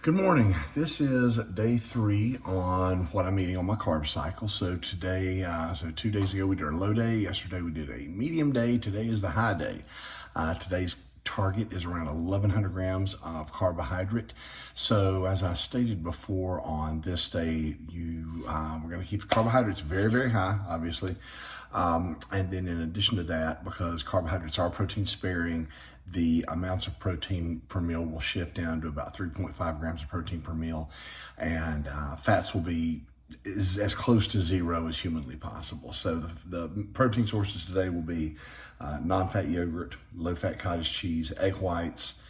Good morning. This is day 3 on what I'm eating on my carb cycle. So today, 2 days ago we did our low day. Yesterday we did a medium day. Today is the high day. Today's target is around 1,100 grams of carbohydrate. So as I stated before, on this day, we're going to keep the carbohydrates very, very high, obviously. And then in addition to that, because carbohydrates are protein sparing, the amounts of protein per meal will shift down to about 3.5 grams of protein per meal, and fats will be as close to zero as humanly possible. So the protein sources today will be non-fat yogurt, low-fat cottage cheese, egg whites,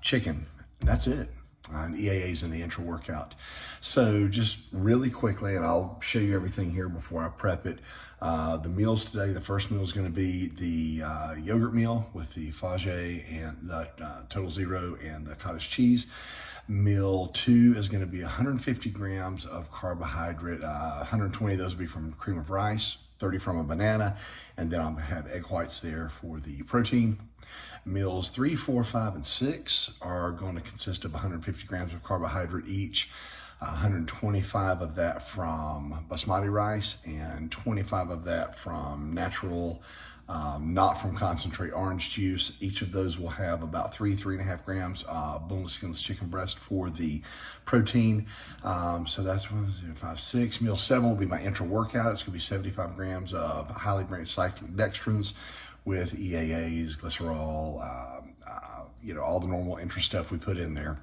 chicken, and that's it. And EAAs in the intra-workout. So just really quickly, and I'll show you everything here before I prep it. The meals today, the first meal is going to be the yogurt meal with the Fage and the Total Zero and the cottage cheese. Meal 2 is going to be 150 grams of carbohydrate. 120 of those will be from cream of rice, 30 from a banana, and then I'm going to have egg whites there for the protein. Meals 3, 4, 5, and 6 are going to consist of 150 grams of carbohydrate each. 125 of that from basmati rice and 25 of that from natural, not from concentrate orange juice. Each of those will have about 3.5 grams boneless skinless chicken breast for the protein. So that's 1, 0, 5, 6. Meal 7 will be my intra-workout. It's going to be 75 grams of highly branched cyclic dextrins with EAAs, glycerol, all the normal intra stuff we put in there.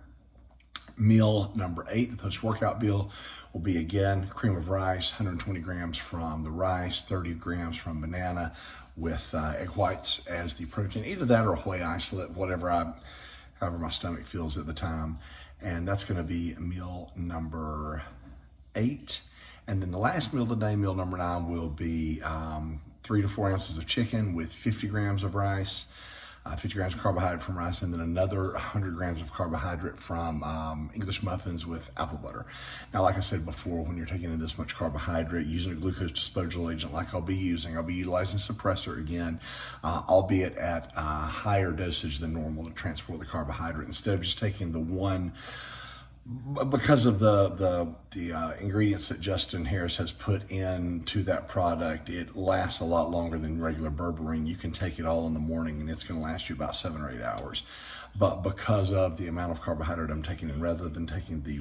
Meal number 8, the post-workout meal, will be again cream of rice, 120 grams from the rice, 30 grams from banana, with egg whites as the protein. Either that or whey isolate, however my stomach feels at the time. And that's going to be meal number 8. And then the last meal of the day, meal number 9, will be 3 to 4 ounces of chicken with 50 grams of rice. 50 grams of carbohydrate from rice, and then another 100 grams of carbohydrate from English muffins with apple butter. Now, like I said before, when you're taking in this much carbohydrate, using a glucose disposal agent like I'll be utilizing suppressor again, albeit at a higher dosage than normal to transport the carbohydrate. Instead of just taking the one, because of the ingredients that Justin Harris has put into that product, it lasts a lot longer than regular berberine. You can take it all in the morning and it's going to last you about 7 or 8 hours. But because of the amount of carbohydrate I'm taking in, rather than taking the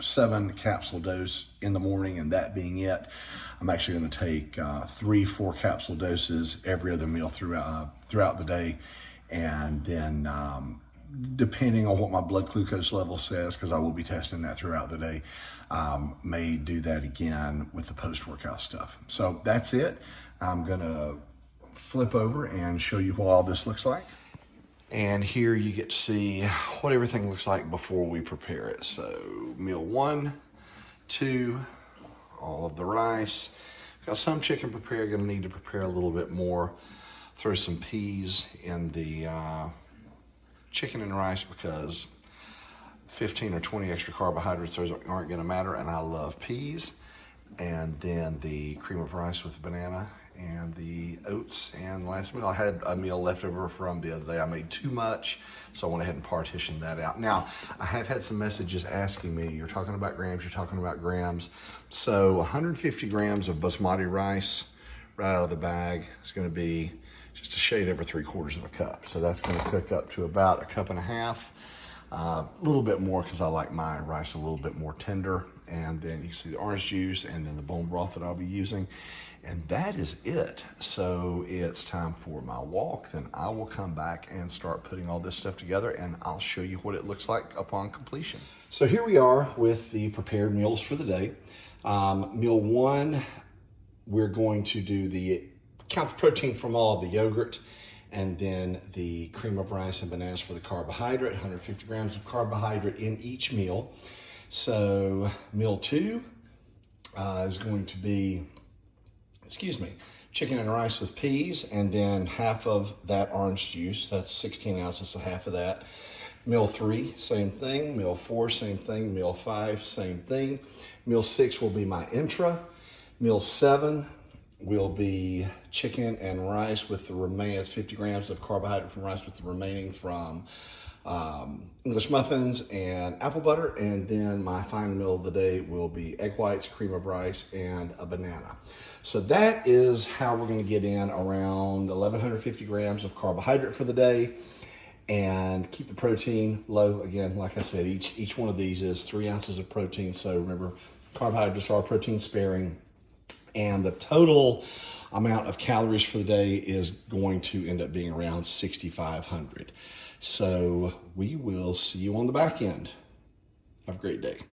7 capsule dose in the morning and that being it, I'm actually going to take 3, 4 capsule doses every other meal throughout the day, and then depending on what my blood glucose level says, because I will be testing that throughout the day, may do that again with the post-workout stuff. So that's it. I'm gonna flip over and show you what all this looks like. And here you get to see what everything looks like before we prepare it. So meal 1, 2, all of the rice. Got some chicken prepared, gonna need to prepare a little bit more. Throw some peas in the chicken and rice, because 15 or 20 extra carbohydrates aren't going to matter, and I love peas. And then the cream of rice with the banana and the oats. And last meal, I had a meal left over from the other day. I made too much, so I went ahead and partitioned that out. Now, I have had some messages asking me, you're talking about grams. So 150 grams of basmati rice right out of the bag is going to be just a shade over 3/4 of a cup. So that's going to cook up to about 1.5 cups. A little bit more because I like my rice a little bit more tender. And then you can see the orange juice and then the bone broth that I'll be using. And that is it. So it's time for my walk. Then I will come back and start putting all this stuff together, and I'll show you what it looks like upon completion. So here we are with the prepared meals for the day. Meal 1, we're going to do count the protein from all of the yogurt, and then the cream of rice and bananas for the carbohydrate, 150 grams of carbohydrate in each meal. So meal 2 is going to be, chicken and rice with peas, and then half of that orange juice. That's 16 ounces, so half of that. Meal 3, same thing. Meal 4, same thing. Meal 5, same thing. Meal 6 will be my intra. Meal 7 will be chicken and rice with the remaining 50 grams of carbohydrate from rice, with the remaining from English muffins and apple butter, and then my final meal of the day will be egg whites, cream of rice, and a banana. So that is how we're going to get in around 1,150 grams of carbohydrate for the day, and keep the protein low. Again, like I said, each one of these is 3 ounces of protein. So remember, carbohydrates are protein sparing, and the total amount of calories for the day is going to end up being around 6,500. So we will see you on the back end. Have a great day.